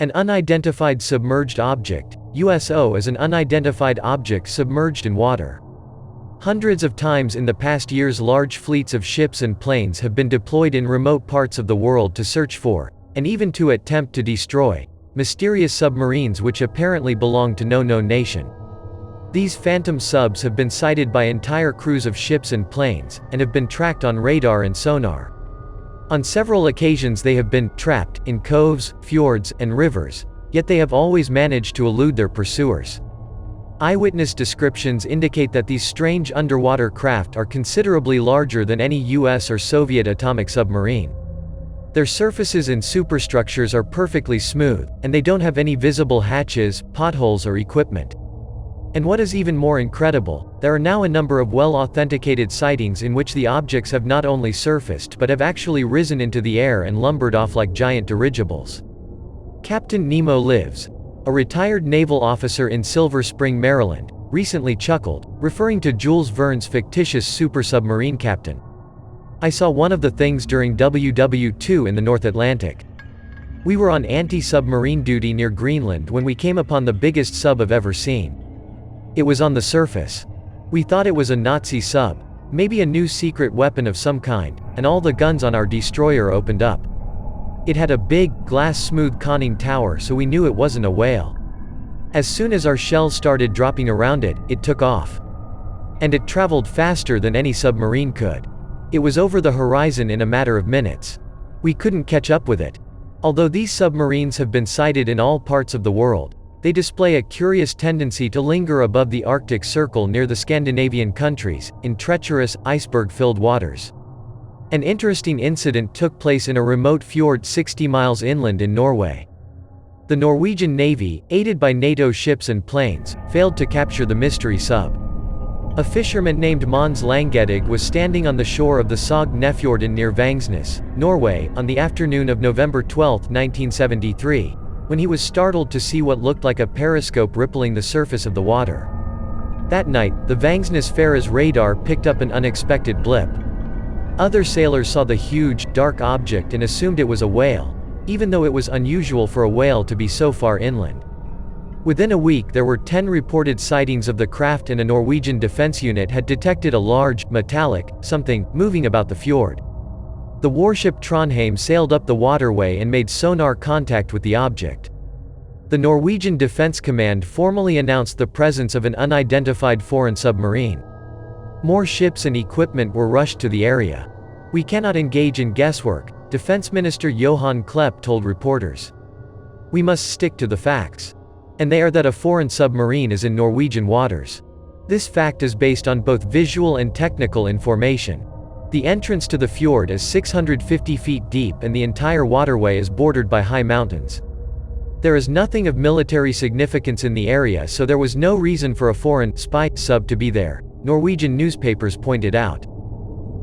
An unidentified submerged object, USO, is an unidentified object submerged in water. Hundreds of times in the past years large fleets of ships and planes have been deployed in remote parts of the world to search for, and even to attempt to destroy, mysterious submarines which apparently belong to no known nation. These phantom subs have been sighted by entire crews of ships and planes, and have been tracked on radar and sonar. On several occasions they have been trapped in coves, fjords, and rivers, yet they have always managed to elude their pursuers. Eyewitness descriptions indicate that these strange underwater craft are considerably larger than any US or Soviet atomic submarine. Their surfaces and superstructures are perfectly smooth, and they don't have any visible hatches, potholes, or equipment. And what is even more incredible, there are now a number of well-authenticated sightings in which the objects have not only surfaced but have actually risen into the air and lumbered off like giant dirigibles. Captain Nemo Lives, a retired naval officer in Silver Spring, Maryland, recently chuckled, referring to Jules Verne's fictitious super submarine captain. "I saw one of the things during WW2 in the North Atlantic. We were on anti-submarine duty near Greenland when we came upon the biggest sub I've ever seen. It was on the surface. We thought it was a Nazi sub, maybe a new secret weapon of some kind, and all the guns on our destroyer opened up. It had a big, glass-smooth conning tower, so we knew it wasn't a whale. As soon as our shells started dropping around it, it took off. And it traveled faster than any submarine could. It was over the horizon in a matter of minutes. We couldn't catch up with it." Although these submarines have been sighted in all parts of the world, they display a curious tendency to linger above the Arctic Circle near the Scandinavian countries, in treacherous, iceberg-filled waters. An interesting incident took place in a remote fjord 60 miles inland in Norway. The Norwegian Navy, aided by NATO ships and planes, failed to capture the mystery sub. A fisherman named Mons Langedig was standing on the shore of the Sognefjorden near Vangsnes, Norway, on the afternoon of November 12, 1973. When he was startled to see what looked like a periscope rippling the surface of the water. That night, the Vangsnes Ferries radar picked up an unexpected blip. Other sailors saw the huge, dark object and assumed it was a whale, even though it was unusual for a whale to be so far inland. Within a week there were 10 reported sightings of the craft, and a Norwegian defense unit had detected a large, metallic, something, moving about the fjord. The warship Trondheim sailed up the waterway and made sonar contact with the object. The Norwegian Defense Command formally announced the presence of an unidentified foreign submarine. More ships and equipment were rushed to the area. "We cannot engage in guesswork," Defense Minister Johan Klepp told reporters. "We must stick to the facts. And they are that a foreign submarine is in Norwegian waters. This fact is based on both visual and technical information. The entrance to the fjord is 650 feet deep and the entire waterway is bordered by high mountains. There is nothing of military significance in the area, so there was no reason for a foreign spy sub to be there," Norwegian newspapers pointed out.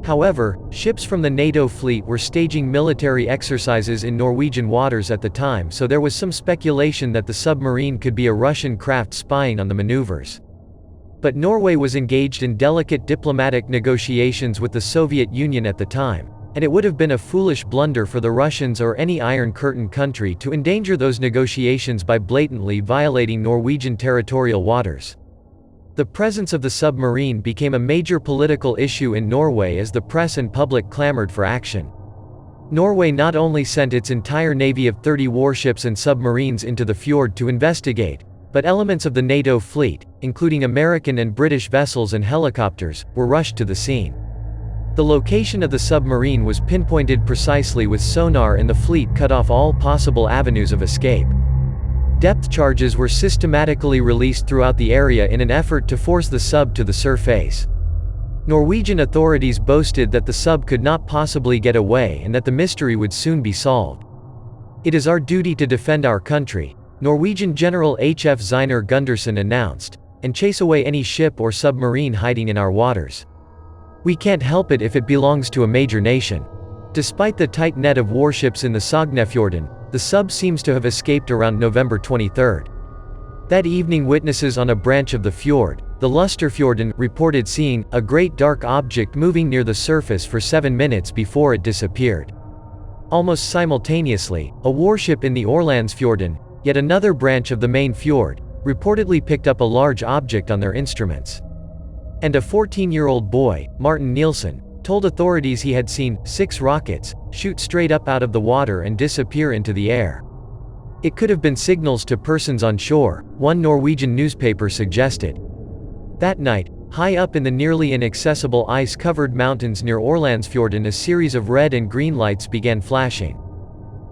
However, ships from the NATO fleet were staging military exercises in Norwegian waters at the time, so there was some speculation that the submarine could be a Russian craft spying on the maneuvers. But Norway was engaged in delicate diplomatic negotiations with the Soviet Union at the time, and it would have been a foolish blunder for the Russians or any Iron Curtain country to endanger those negotiations by blatantly violating Norwegian territorial waters. The presence of the submarine became a major political issue in Norway as the press and public clamored for action. Norway not only sent its entire navy of 30 warships and submarines into the fjord to investigate, but elements of the NATO fleet, including American and British vessels and helicopters, were rushed to the scene. The location of the submarine was pinpointed precisely with sonar, and the fleet cut off all possible avenues of escape. Depth charges were systematically released throughout the area in an effort to force the sub to the surface. Norwegian authorities boasted that the sub could not possibly get away and that the mystery would soon be solved. "It is our duty to defend our country," Norwegian General HF Zeinur Gundersen announced, "and chase away any ship or submarine hiding in our waters. We can't help it if it belongs to a major nation." Despite the tight net of warships in the Sognefjorden, the sub seems to have escaped around November 23. That evening witnesses on a branch of the fjord, the Lusterfjorden, reported seeing a great dark object moving near the surface for 7 minutes before it disappeared. Almost simultaneously, a warship in the Orlandsfjorden, Yet another branch of the main fjord reportedly picked up a large object on their instruments. And a 14-year-old boy, Martin Nielsen, told authorities he had seen 6 rockets shoot straight up out of the water and disappear into the air. It could have been signals to persons on shore, one Norwegian newspaper suggested. That night, high up in the nearly inaccessible ice-covered mountains near Orlandsfjorden, a series of red and green lights began flashing.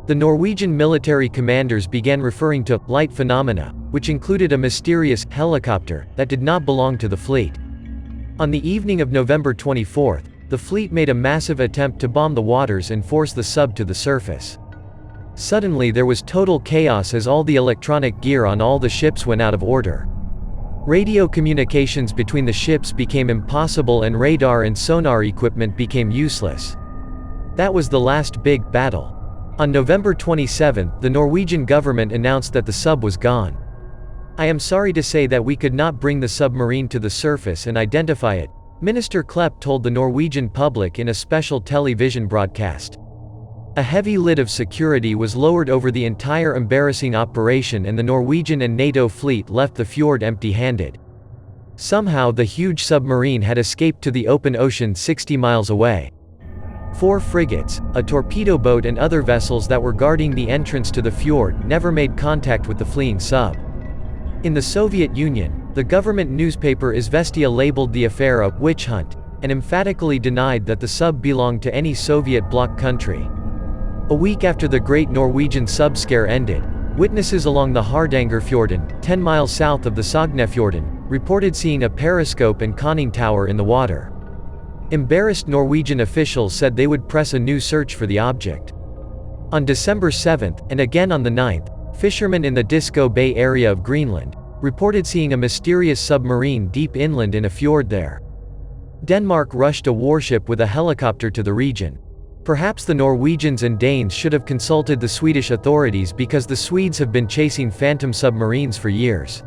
The Norwegian military commanders began referring to light phenomena, which included a mysterious helicopter that did not belong to the fleet. On the evening of November 24, the fleet made a massive attempt to bomb the waters and force the sub to the surface. Suddenly there was total chaos as all the electronic gear on all the ships went out of order. Radio communications between the ships became impossible and radar and sonar equipment became useless. That was the last big battle. On November 27, the Norwegian government announced that the sub was gone. "I am sorry to say that we could not bring the submarine to the surface and identify it," Minister Klepp told the Norwegian public in a special television broadcast. A heavy lid of security was lowered over the entire embarrassing operation and the Norwegian and NATO fleet left the fjord empty-handed. Somehow the huge submarine had escaped to the open ocean 60 miles away. 4 frigates, a torpedo boat and other vessels that were guarding the entrance to the fjord never made contact with the fleeing sub. In the Soviet Union, the government newspaper Izvestia labeled the affair a witch hunt, and emphatically denied that the sub belonged to any Soviet bloc country. A week after the Great Norwegian Sub Scare ended, witnesses along the Hardangerfjorden, 10 miles south of the Sognefjorden, reported seeing a periscope and conning tower in the water. Embarrassed Norwegian officials said they would press a new search for the object. On December 7, and again on the 9th, fishermen in the Disko Bay area of Greenland reported seeing a mysterious submarine deep inland in a fjord there. Denmark rushed a warship with a helicopter to the region. Perhaps the Norwegians and Danes should have consulted the Swedish authorities because the Swedes have been chasing phantom submarines for years.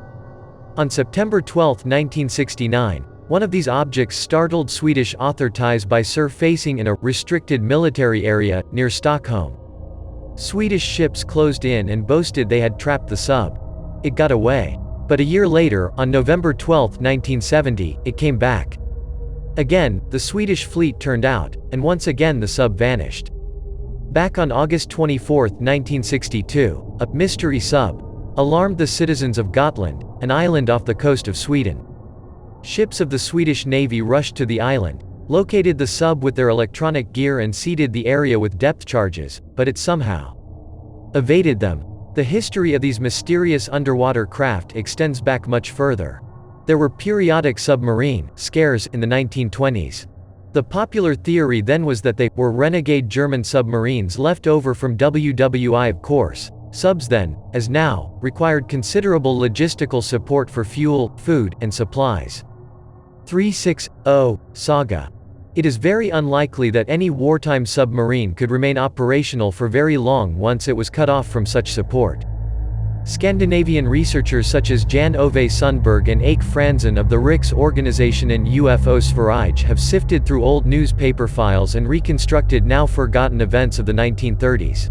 On September 12, 1969, one of these objects startled Swedish authorities by surfacing in a restricted military area near Stockholm. Swedish ships closed in and boasted they had trapped the sub. It got away. But a year later, on November 12, 1970, it came back. Again, the Swedish fleet turned out, and once again the sub vanished. Back on August 24, 1962, a mystery sub alarmed the citizens of Gotland, an island off the coast of Sweden. Ships of the Swedish Navy rushed to the island, located the sub with their electronic gear and seeded the area with depth charges, but it somehow evaded them. The history of these mysterious underwater craft extends back much further. There were periodic submarine scares in the 1920s. The popular theory then was that they were renegade German submarines left over from WWI. Of course, subs then, as now, required considerable logistical support for fuel, food, and supplies. 360 Saga. It is very unlikely that any wartime submarine could remain operational for very long once it was cut off from such support. Scandinavian researchers such as Jan Ove Sundberg and Ake Franzen of the Riks organization and UFOs Sverige have sifted through old newspaper files and reconstructed now forgotten events of the 1930s.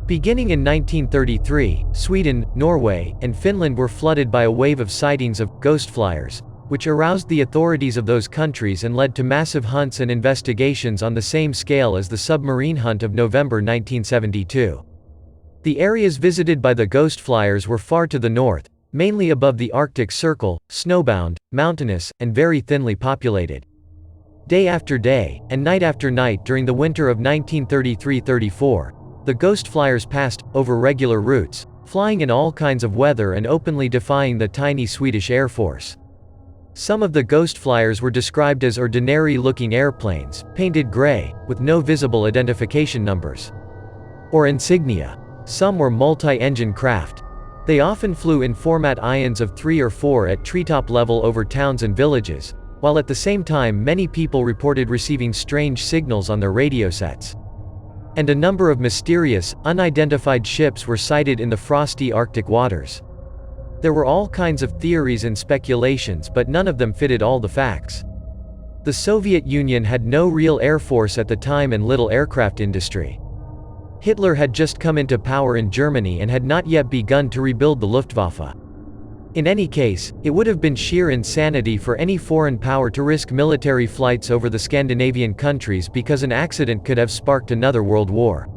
Beginning in 1933, Sweden, Norway, and Finland were flooded by a wave of sightings of ghost flyers, which aroused the authorities of those countries and led to massive hunts and investigations on the same scale as the submarine hunt of November 1972. The areas visited by the ghost flyers were far to the north, mainly above the Arctic Circle, snowbound, mountainous, and very thinly populated. Day after day, and night after night during the winter of 1933-34, the ghost flyers passed over regular routes, flying in all kinds of weather and openly defying the tiny Swedish Air Force. Some of the ghost flyers were described as ordinary-looking airplanes, painted gray, with no visible identification numbers or insignia. Some were multi-engine craft. They often flew in format ions of 3 or 4 at treetop level over towns and villages, while at the same time many people reported receiving strange signals on their radio sets. And a number of mysterious, unidentified ships were sighted in the frosty Arctic waters. There were all kinds of theories and speculations, but none of them fitted all the facts. The Soviet Union had no real air force at the time and little aircraft industry. Hitler had just come into power in Germany and had not yet begun to rebuild the Luftwaffe. In any case, it would have been sheer insanity for any foreign power to risk military flights over the Scandinavian countries because an accident could have sparked another world war.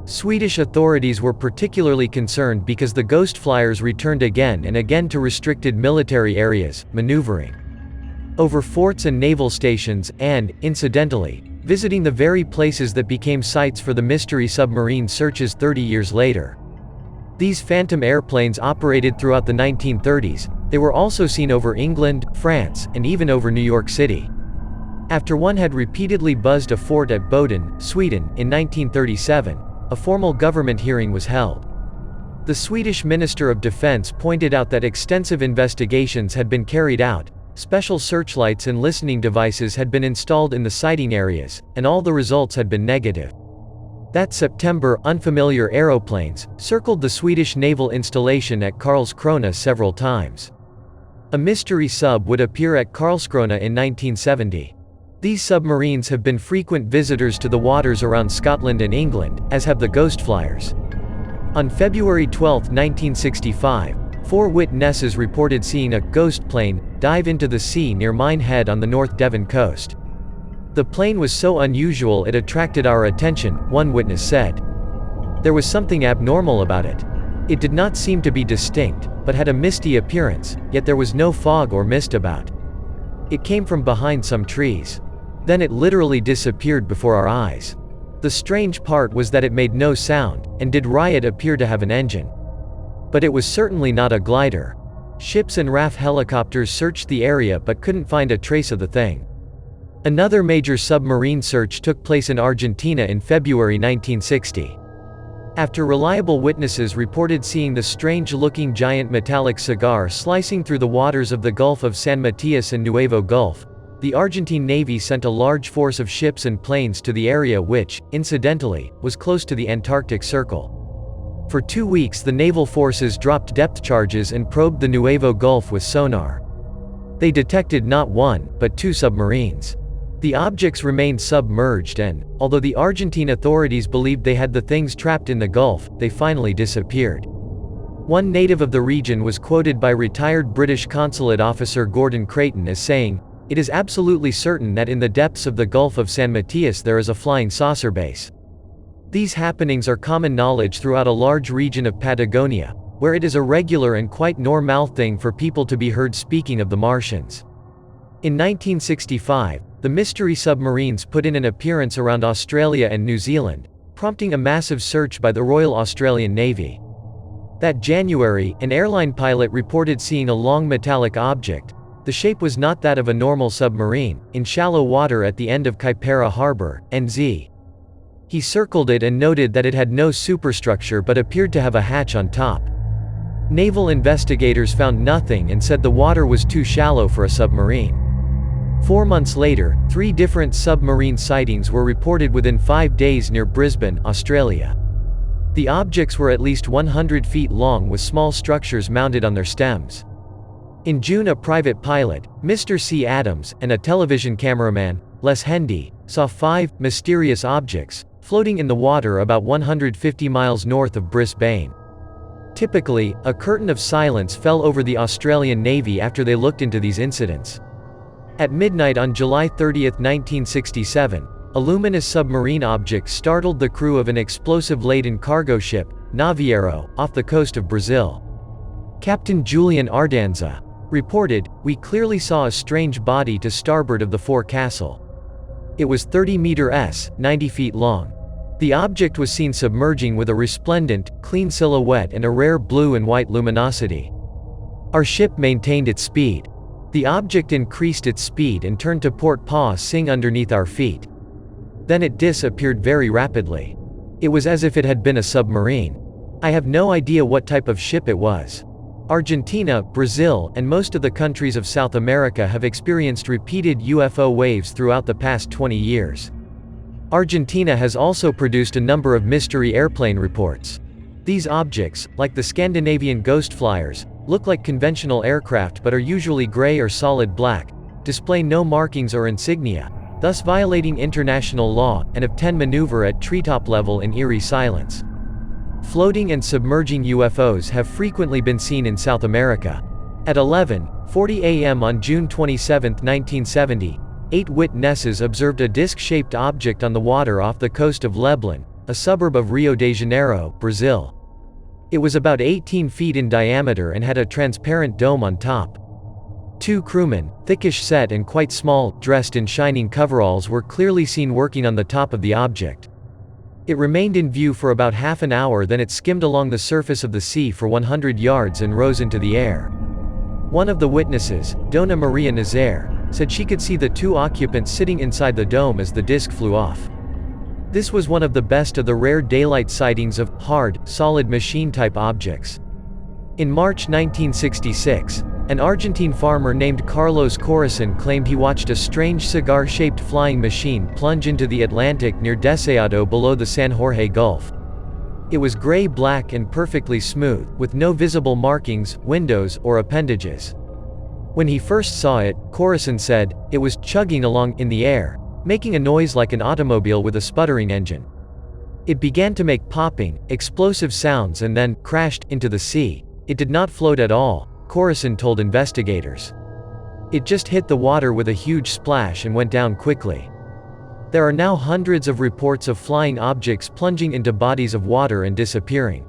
Swedish authorities were particularly concerned because the ghost flyers returned again and again to restricted military areas, maneuvering over forts and naval stations, and, incidentally, visiting the very places that became sites for the mystery submarine searches 30 years later. These phantom airplanes operated throughout the 1930s. They were also seen over England, France, and even over New York City. After one had repeatedly buzzed a fort at Boden, Sweden, in 1937, a formal government hearing was held. The Swedish Minister of Defense pointed out that extensive investigations had been carried out, special searchlights and listening devices had been installed in the sighting areas, and all the results had been negative. That September, unfamiliar aeroplanes circled the Swedish naval installation at Karlskrona several times. A mystery sub would appear at Karlskrona in 1970. These submarines have been frequent visitors to the waters around Scotland and England, as have the ghost flyers. On February 12, 1965, 4 witnesses reported seeing a ghost plane dive into the sea near Minehead on the North Devon coast. The plane was so unusual it attracted our attention, one witness said. There was something abnormal about it. It did not seem to be distinct, but had a misty appearance, yet there was no fog or mist about. It came from behind some trees. Then it literally disappeared before our eyes. The strange part was that it made no sound, and did riot appear to have an engine. But it was certainly not a glider. Ships and RAF helicopters searched the area but couldn't find a trace of the thing. Another major submarine search took place in Argentina in February 1960. After reliable witnesses reported seeing the strange-looking giant metallic cigar slicing through the waters of the Gulf of San Matias and Nuevo Gulf, the Argentine Navy sent a large force of ships and planes to the area which, incidentally, was close to the Antarctic Circle. For 2 weeks the naval forces dropped depth charges and probed the Nuevo Gulf with sonar. They detected not 1, but 2 submarines. The objects remained submerged and, although the Argentine authorities believed they had the things trapped in the Gulf, they finally disappeared. One native of the region was quoted by retired British consulate officer Gordon Creighton as saying, "It is absolutely certain that in the depths of the Gulf of San Matias there is a flying saucer base." These happenings are common knowledge throughout a large region of Patagonia, where it is a regular and quite normal thing for people to be heard speaking of the Martians. In 1965, the mystery submarines put in an appearance around Australia and New Zealand, prompting a massive search by the Royal Australian Navy. That January, an airline pilot reported seeing a long metallic object. The shape was not that of a normal submarine, in shallow water at the end of Kaipara Harbor, NZ. He circled it and noted that it had no superstructure but appeared to have a hatch on top. Naval investigators found nothing and said the water was too shallow for a submarine. 4 months later, 3 different submarine sightings were reported within 5 days near Brisbane, Australia. The objects were at least 100 feet long with small structures mounted on their stems. In June, a private pilot, Mr. C. Adams, and a television cameraman, Les Hendy, saw 5 mysterious objects floating in the water about 150 miles north of Brisbane. Typically, a curtain of silence fell over the Australian Navy after they looked into these incidents. At midnight on July 30, 1967, a luminous submarine object startled the crew of an explosive-laden cargo ship, Naviero, off the coast of Brazil. Captain Julian Ardanza reported, "We clearly saw a strange body to starboard of the forecastle. It was 30 meters, 90 feet long. The object was seen submerging with a resplendent, clean silhouette and a rare blue and white luminosity. Our ship maintained its speed. The object increased its speed and turned to port paw sing underneath our feet. Then it disappeared very rapidly. It was as if it had been a submarine. I have no idea what type of ship it was." Argentina, Brazil, and most of the countries of South America have experienced repeated UFO waves throughout the past 20 years. Argentina has also produced a number of mystery airplane reports. These objects, like the Scandinavian ghost flyers, look like conventional aircraft but are usually gray or solid black, display no markings or insignia, thus violating international law, and of 10 maneuver at treetop level in eerie silence. Floating and submerging UFOs have frequently been seen in South America. At 11:40 a.m. on June 27, 1970, 8 witnesses observed a disc-shaped object on the water off the coast of Leblon, a suburb of Rio de Janeiro, Brazil. It was about 18 feet in diameter and had a transparent dome on top. 2 crewmen, thickish set and quite small, dressed in shining coveralls, were clearly seen working on the top of the object. It remained in view for about half an hour, then it skimmed along the surface of the sea for 100 yards and rose into the air. One of the witnesses, Dona Maria Nazaire, said she could see the 2 occupants sitting inside the dome as the disc flew off. This was one of the best of the rare daylight sightings of hard, solid machine-type objects. In March 1966, an Argentine farmer named Carlos Corazon claimed he watched a strange cigar-shaped flying machine plunge into the Atlantic near Deseado below the San Jorge Gulf. It was gray-black and perfectly smooth, with no visible markings, windows, or appendages. When he first saw it, Corazon said, it was chugging along in the air, making a noise like an automobile with a sputtering engine. It began to make popping, explosive sounds and then crashed into the sea. It did not float at all, Corazon told investigators. It just hit the water with a huge splash and went down quickly. There are now hundreds of reports of flying objects plunging into bodies of water and disappearing.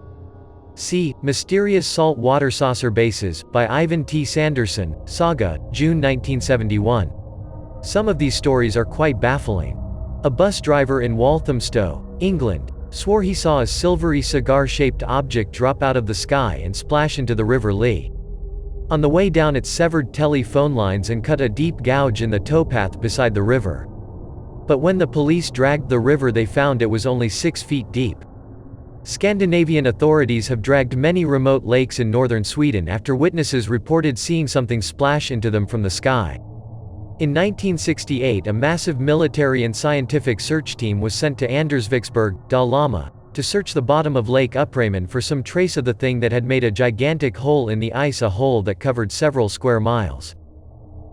See, Mysterious Salt Water Saucer Bases, by Ivan T. Sanderson, Saga, June 1971. Some of these stories are quite baffling. A bus driver in Walthamstow, England, swore he saw a silvery cigar-shaped object drop out of the sky and splash into the River Lee. On the way down it severed telephone lines and cut a deep gouge in the towpath beside the river. But when the police dragged the river they found it was only 6 feet deep. Scandinavian authorities have dragged many remote lakes in northern Sweden after witnesses reported seeing something splash into them from the sky. In 1968 a massive military and scientific search team was sent to Andersviksburg, Dalarna, to search the bottom of Lake Uppramen for some trace of the thing that had made a gigantic hole in the ice, a hole that covered several square miles.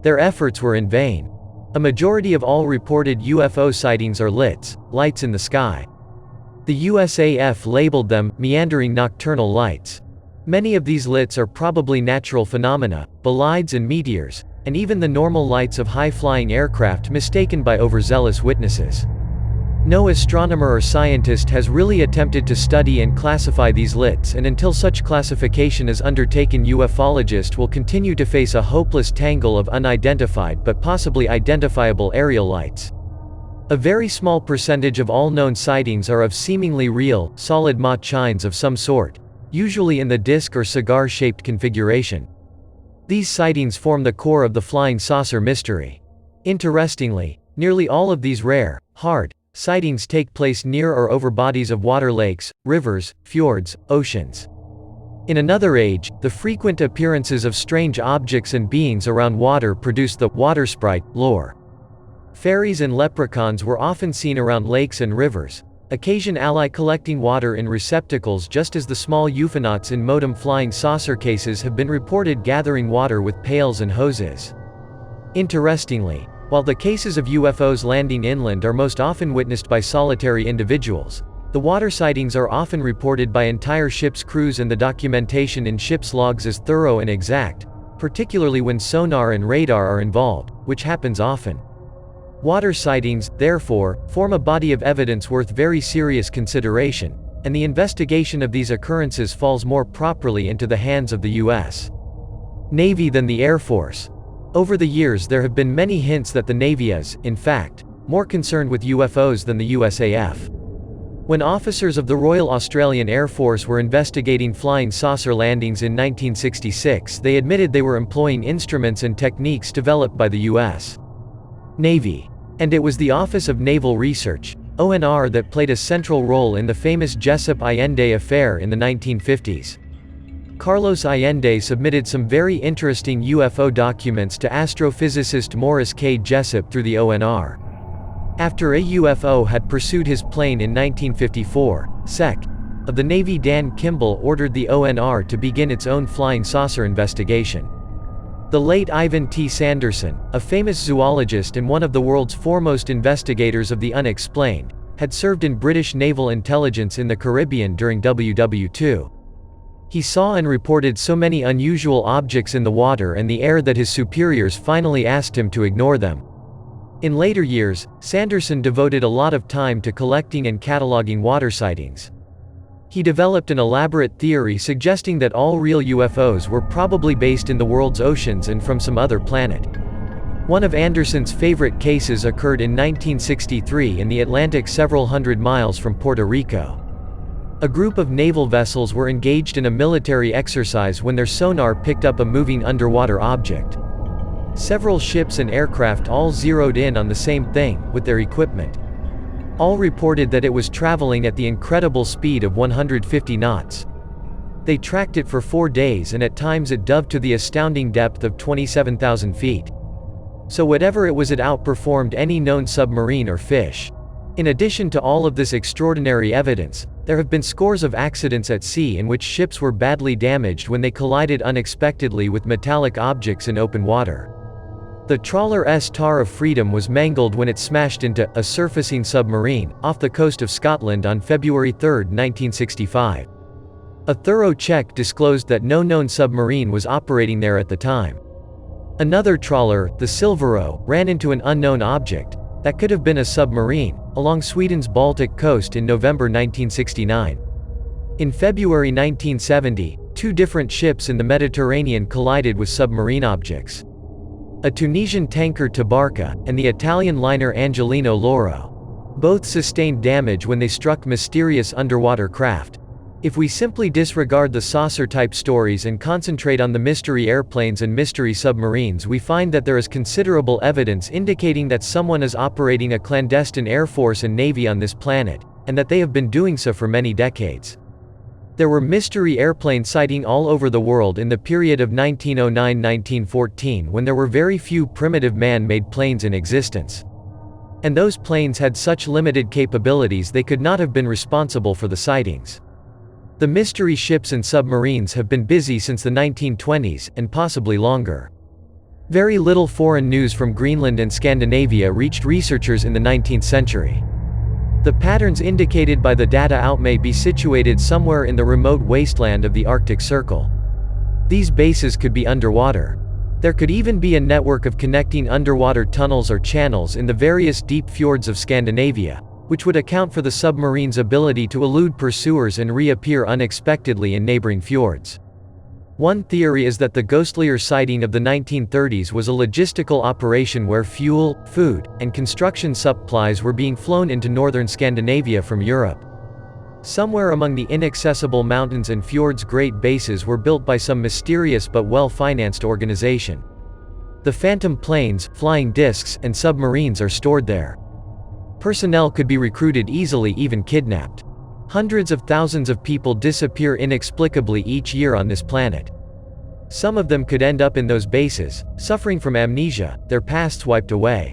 Their efforts were in vain. A majority of all reported UFO sightings are LITs, lights in the sky. The USAF labeled them meandering nocturnal lights. Many of these LITs are probably natural phenomena, bolides and meteors, and even the normal lights of high-flying aircraft mistaken by overzealous witnesses. No astronomer or scientist has really attempted to study and classify these LITs, and until such classification is undertaken, ufologists will continue to face a hopeless tangle of unidentified but possibly identifiable aerial lights. A very small percentage of all known sightings are of seemingly real, solid Mach chines of some sort, usually in the disc or cigar-shaped configuration. These sightings form the core of the flying saucer mystery. Interestingly, nearly all of these rare, hard, sightings take place near or over bodies of water, lakes, rivers, fjords, oceans. In another age, the frequent appearances of strange objects and beings around water produced the water sprite lore. Fairies and leprechauns were often seen around lakes and rivers, occasion ally collecting water in receptacles, just as the small ufonauts in modem flying saucer cases have been reported gathering water with pails and hoses. Interestingly, while the cases of UFOs landing inland are most often witnessed by solitary individuals, the water sightings are often reported by entire ship's crews, and the documentation in ship's logs is thorough and exact, particularly when sonar and radar are involved, which happens often. Water sightings, therefore, form a body of evidence worth very serious consideration, and the investigation of these occurrences falls more properly into the hands of the U.S. Navy than the Air Force. Over the years there have been many hints that the Navy is, in fact, more concerned with UFOs than the USAF. When officers of the Royal Australian Air Force were investigating flying saucer landings in 1966, they admitted they were employing instruments and techniques developed by the U.S. Navy. And it was the Office of Naval Research, ONR, that played a central role in the famous Jessup Allende affair in the 1950s. Carlos Allende submitted some very interesting UFO documents to astrophysicist Morris K. Jessup through the ONR. After a UFO had pursued his plane in 1954, Sec. of the Navy Dan Kimball ordered the ONR to begin its own flying saucer investigation. The late Ivan T. Sanderson, a famous zoologist and one of the world's foremost investigators of the unexplained, had served in British naval intelligence in the Caribbean during WW2. He saw and reported so many unusual objects in the water and the air that his superiors finally asked him to ignore them. In later years, Sanderson devoted a lot of time to collecting and cataloging water sightings. He developed an elaborate theory suggesting that all real UFOs were probably based in the world's oceans and from some other planet. One of Anderson's favorite cases occurred in 1963 in the Atlantic, several hundred miles from Puerto Rico. A group of naval vessels were engaged in a military exercise when their sonar picked up a moving underwater object. Several ships and aircraft all zeroed in on the same thing, with their equipment. All reported that it was traveling at the incredible speed of 150 knots. They tracked it for 4 days and at times it dove to the astounding depth of 27,000 feet. So whatever it was, it outperformed any known submarine or fish. In addition to all of this extraordinary evidence, there have been scores of accidents at sea in which ships were badly damaged when they collided unexpectedly with metallic objects in open water. The trawler Star of Freedom was mangled when it smashed into a surfacing submarine off the coast of Scotland on February 3, 1965. A thorough check disclosed that no known submarine was operating there at the time. Another trawler, the Silvero, ran into an unknown object that could have been a submarine along Sweden's Baltic coast in November 1969. In February 1970, 2 different ships in the Mediterranean collided with submarine objects. A Tunisian tanker Tabarka, and the Italian liner Angelino Loro. Both sustained damage when they struck mysterious underwater craft. If we simply disregard the saucer-type stories and concentrate on the mystery airplanes and mystery submarines, we find that there is considerable evidence indicating that someone is operating a clandestine air force and navy on this planet, and that they have been doing so for many decades. There were mystery airplane sighting all over the world in the period of 1909–1914 when there were very few primitive man-made planes in existence. And those planes had such limited capabilities they could not have been responsible for the sightings. The mystery ships and submarines have been busy since the 1920s, and possibly longer. Very little foreign news from Greenland and Scandinavia reached researchers in the 19th century. The patterns indicated by the data out may be situated somewhere in the remote wasteland of the Arctic Circle. These bases could be underwater. There could even be a network of connecting underwater tunnels or channels in the various deep fjords of Scandinavia, which would account for the submarine's ability to elude pursuers and reappear unexpectedly in neighboring fjords. One theory is that the ghostlier sighting of the 1930s was a logistical operation where fuel, food, and construction supplies were being flown into northern Scandinavia from Europe. Somewhere among the inaccessible mountains and fjords, great bases were built by some mysterious but well-financed organization. The phantom planes, flying discs, and submarines are stored there. Personnel could be recruited easily, even kidnapped. Hundreds of thousands of people disappear inexplicably each year on this planet. Some of them could end up in those bases, suffering from amnesia, their pasts wiped away.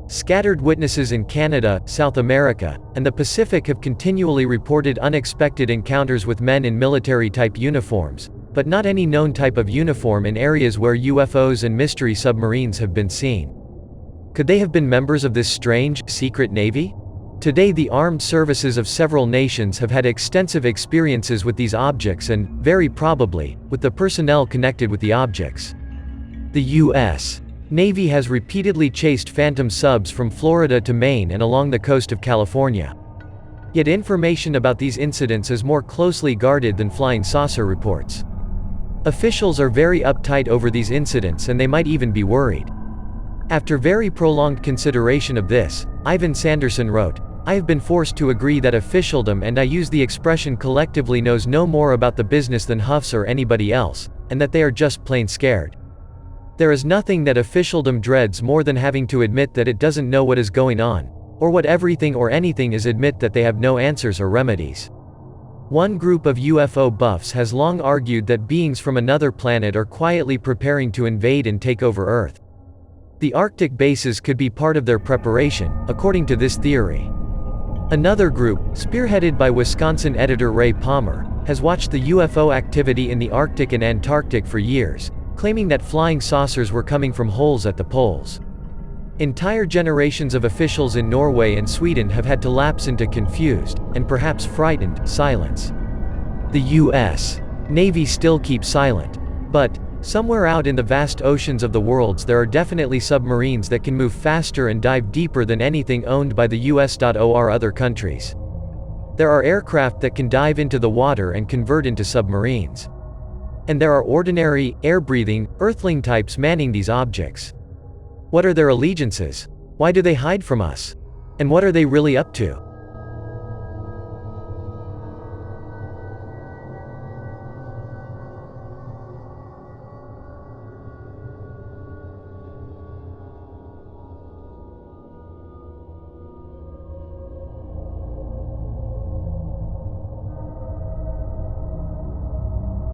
Scattered witnesses in Canada, South America, and the Pacific have continually reported unexpected encounters with men in military-type uniforms, but not any known type of uniform in areas where UFOs and mystery submarines have been seen. Could they have been members of this strange, secret navy? Today the armed services of several nations have had extensive experiences with these objects and, very probably, with the personnel connected with the objects. The U.S. Navy has repeatedly chased phantom subs from Florida to Maine and along the coast of California. Yet information about these incidents is more closely guarded than flying saucer reports. Officials are very uptight over these incidents and they might even be worried. After very prolonged consideration of this, Ivan Sanderson wrote, "I have been forced to agree that officialdom, and I use the expression collectively, knows no more about the business than Huffs or anybody else, and that they are just plain scared. There is nothing that officialdom dreads more than having to admit that it doesn't know what is going on, or what everything or anything is, admit that they have no answers or remedies." One group of UFO buffs has long argued that beings from another planet are quietly preparing to invade and take over Earth. The Arctic bases could be part of their preparation, according to this theory. Another group, spearheaded by Wisconsin editor Ray Palmer, has watched the UFO activity in the Arctic and Antarctic for years, claiming that flying saucers were coming from holes at the poles. Entire generations of officials in Norway and Sweden have had to lapse into confused, and perhaps frightened, silence. The U.S. Navy still keeps silent. But, somewhere out in the vast oceans of the worlds there are definitely submarines that can move faster and dive deeper than anything owned by the US or other countries. There are aircraft that can dive into the water and convert into submarines. And there are ordinary, air-breathing, earthling types manning these objects. What are their allegiances? Why do they hide from us? And what are they really up to?